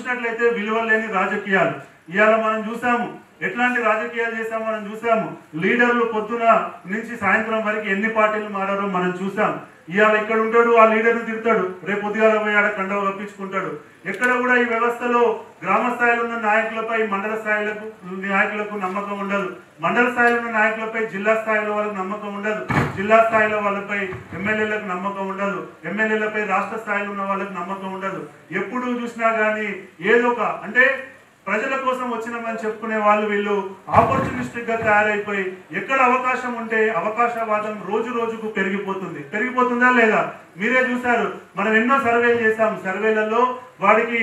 చూసినట్లయితే విలువలు లేని రాజకీయాలు. ఇవాళ మనం చూసాము ఎట్లాంటి రాజకీయాలు చేసాము, మనం చూసాము లీడర్లు పొద్దున నుంచి సాయంత్రం వరకు ఎన్ని పార్టీలు మారారో మనం చూసాం. ఇవాళ ఇక్కడ ఉంటాడు, ఆ లీడర్ని తిడతాడు, రేపు పొద్దుగాల పోయి ఆడ కండవ కప్పించుకుంటాడు. ఎక్కడ కూడా ఈ వ్యవస్థలో గ్రామ స్థాయిలో ఉన్న నాయకులపై మండల స్థాయిలకు నాయకులకు నమ్మకం ఉండదు, మండల స్థాయిలో ఉన్న నాయకులపై జిల్లా స్థాయిలో వాళ్ళకి నమ్మకం ఉండదు, జిల్లా స్థాయిలో వాళ్ళపై ఎమ్మెల్యేలకు నమ్మకం ఉండదు, ఎమ్మెల్యేలపై రాష్ట్ర స్థాయిలో ఉన్న వాళ్ళకి నమ్మకం ఉండదు. ఎప్పుడు చూసినా కానీ ఏదో ఒక అంటే ప్రజల కోసం వచ్చినామని చెప్పుకునే వాళ్ళు వీళ్ళు ఆపర్చునిస్టిక్ గా తయారైపోయి ఎక్కడ అవకాశం ఉంటే అవకాశవాదం రోజు రోజుకు పెరిగిపోతుందా లేదా? మీరే చూసారు, మనం ఎన్నో సర్వేలు చేసాం, సర్వేలలో వాడికి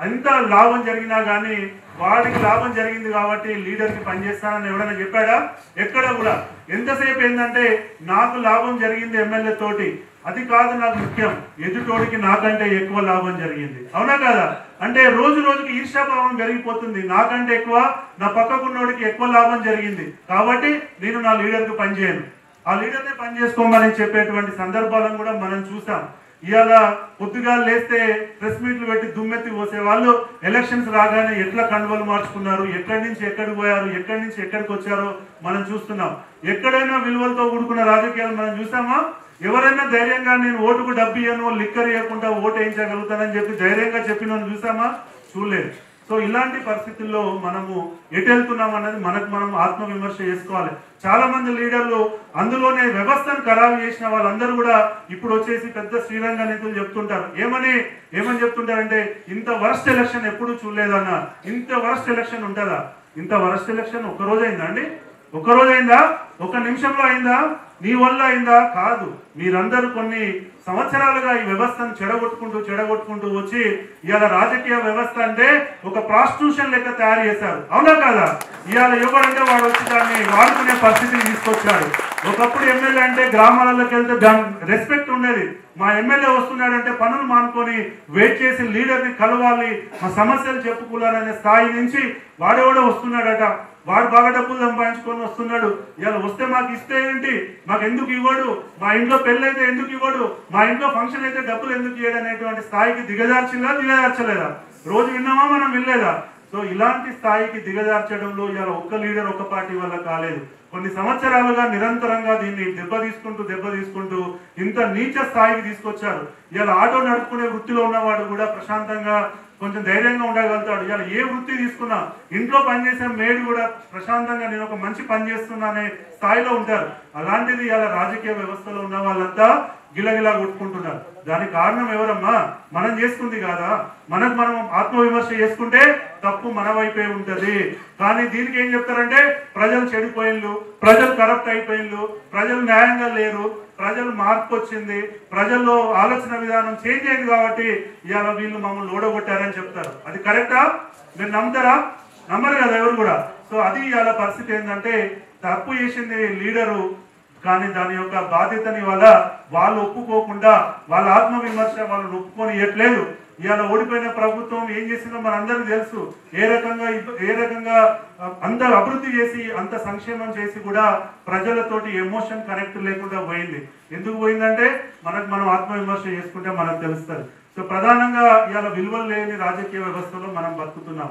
ఎంత లాభం జరిగినా కానీ వాడికి లాభం జరిగింది కాబట్టి లీడర్కి పనిచేస్తానని ఎవడైనా చెప్పాడా? ఎక్కడ కూడా. ఎంతసేపు ఏంటంటే నాకు లాభం జరిగింది ఎమ్మెల్యే తోటి, అది కాదు నాకు ముఖ్యం, ఎదుటోడికి నాకంటే ఎక్కువ లాభం జరిగింది. అవునా కదా? అంటే రోజు రోజుకి ఈర్ష్యాభావం పెరిగిపోతుంది. నాకంటే ఎక్కువ నా పక్కకున్నోడికి ఎక్కువ లాభం జరిగింది కాబట్టి నేను నా లీడర్కి పనిచేయను, ఆ లీడర్నే పని చేసుకోమని చెప్పేటువంటి సందర్భాలను కూడా మనం చూసాం. ఇవాళ పొద్దుగా లేస్తే ప్రెస్ మీట్లు పెట్టి దుమ్మెత్తి పోసే వాళ్ళు ఎలక్షన్స్ రాగానే ఎట్లా కండువలు మార్చుకున్నారు, ఎక్కడి నుంచి ఎక్కడికి పోయారు, ఎక్కడి నుంచి ఎక్కడికి వచ్చారో మనం చూస్తున్నాం. ఎక్కడైనా విలువలతో కూడుకున్న రాజకీయాలు మనం చూసామా? ఎవరైనా ధైర్యంగా నేను ఓటుకు డబ్బు ఇయ్యను, లిక్కర్ ఇవ్వకుండా ఓటు వేయించగలుగుతానని చెప్పి ధైర్యంగా చెప్పిన చూసామా? చూడలేదు. సో ఇలాంటి పరిస్థితుల్లో మనము ఎటు వెళ్తున్నాం అన్నది మనం ఆత్మవిమర్శ చేసుకోవాలి. చాలా మంది లీడర్లు అందులోనే వ్యవస్థను ఖరాబు చేసిన వాళ్ళందరూ కూడా ఇప్పుడు వచ్చేసి పెద్ద శ్రీరంగ నేతలు చెప్తుంటారు. ఏమని చెప్తుంటారంటే ఇంత వరస్ట్ ఎలక్షన్ ఎప్పుడు చూడలేదన్న. ఇంత వరస్ట్ ఎలక్షన్ ఉంటుందా? ఇంత వరస్ట్ ఎలక్షన్ ఒక్కరోజు అయిందా అండి? ఒక్కరోజు అయిందా? ఒక నిమిషంలో అయిందా? నీ వల్ల అయిందా? కాదు. మీరందరూ కొన్ని సంవత్సరాలుగా ఈ వ్యవస్థను చెడగొట్టుకుంటూ వచ్చి ఇవాళ రాజకీయ వ్యవస్థ అంటే ఒక ప్రాస్టిట్యూషన్ లెక్క తయారు చేశారు. అవునా కదా? ఇవాళ ఎవడంటే వాడు వచ్చి దాన్ని వాడుకునే పరిస్థితిని తీసుకొచ్చాడు. ఒకప్పుడు ఎమ్మెల్యే అంటే గ్రామాలలోకి వెళ్తే దాని రెస్పెక్ట్ ఉండేది. మా ఎమ్మెల్యే వస్తున్నాడంటే పనులు మానుకొని వెయిట్ చేసి లీడర్ని కలవాలి, మా సమస్యలు చెప్పుకోవాలనే స్థాయి నుంచి వాడెవడో వస్తున్నాడట, వాడు బాగా డబ్బులు సంపాదించుకొని వస్తున్నాడు. ఇలా వస్తే మాకు ఇస్తే ఏంటి, మాకు ఎందుకు ఇవ్వడు, మా ఇంట్లో పెళ్ళి అయితే ఎందుకు ఇవ్వడు, మా ఇంట్లో ఫంక్షన్ అయితే డబ్బులు ఎందుకు ఇవ్వడు అనేటువంటి స్థాయికి దిగజార్చలేదా? రోజు విన్నామా? మనం వినలేదా? సో ఇలాంటి స్థాయికి దిగజార్చడంలో ఇలా ఒక్క లీడర్ ఒక్క పార్టీ వల్ల కాలేదు. కొన్ని సంవత్సరాలుగా నిరంతరంగా దీన్ని దెబ్బతీసుకుంటూ ఇంత నీచ స్థాయికి తీసుకొచ్చారు. ఇలా ఆటో నడుపుకునే వృత్తిలో ఉన్నవాడు కూడా ప్రశాంతంగా కొంచెం ధైర్యంగా ఉండగలుగుతాడు. ఇలా ఏ వృత్తి తీసుకున్నా ఇంట్లో పనిచేసే మేడ్ కూడా ప్రశాంతంగా నేను ఒక మంచి పని చేస్తున్నా అనే స్థాయిలో ఉంటారు. అలాంటిది ఇలా రాజకీయ వ్యవస్థలో ఉన్న వాళ్ళంతా గిలగిలా కొట్టుకుంటున్నారు. దానికి కారణం ఎవరమ్మా? మనం చేసుకుంది కాదా? మనం ఆత్మవిమర్శ చేసుకుంటే తప్పు మన వైపే ఉంటది. కానీ దీనికి ఏం చెప్తారంటే ప్రజలు చెడిపోయిన్లు, ప్రజలు కరప్ట్ అయిపోయిన్లు, ప్రజలు న్యాయంగా లేరు, ప్రజలు మార్పు వచ్చింది, ప్రజల్లో ఆలోచన విధానం చేంజ్ అయింది కాబట్టి ఇవాళ వీళ్ళు మమ్మల్ని ఓడగొట్టారని చెప్తారు. అది కరెక్టా? మీరు నమ్ముతారా? నమ్మరు కదా ఎవరు కూడా. సో అది ఇవాళ పరిస్థితి ఏంటంటే తప్పు చేసింది లీడరు, కానీ దాని యొక్క బాధ్యతని వాళ్ళు ఒప్పుకోకుండా వాళ్ళ ఆత్మవిమర్శ వాళ్ళు ఒప్పుకొని ఇవ్వట్లేదు. ఇవాళ ఓడిపోయిన ప్రభుత్వం ఏం చేసిందో మనందరికీ తెలుసు. ఏ రకంగా అంత అభివృద్ధి చేసి అంత సంక్షేమం చేసి కూడా ప్రజలతోటి ఎమోషన్ కనెక్ట్ లేకుండా పోయింది. ఎందుకు పోయిందంటే మనం ఆత్మవిమర్శ చేసుకుంటే మనకు తెలుస్తుంది. సో ప్రధానంగా ఇవాళ విలువలు లేని రాజకీయ వ్యవస్థలో మనం బతుకుతున్నాం.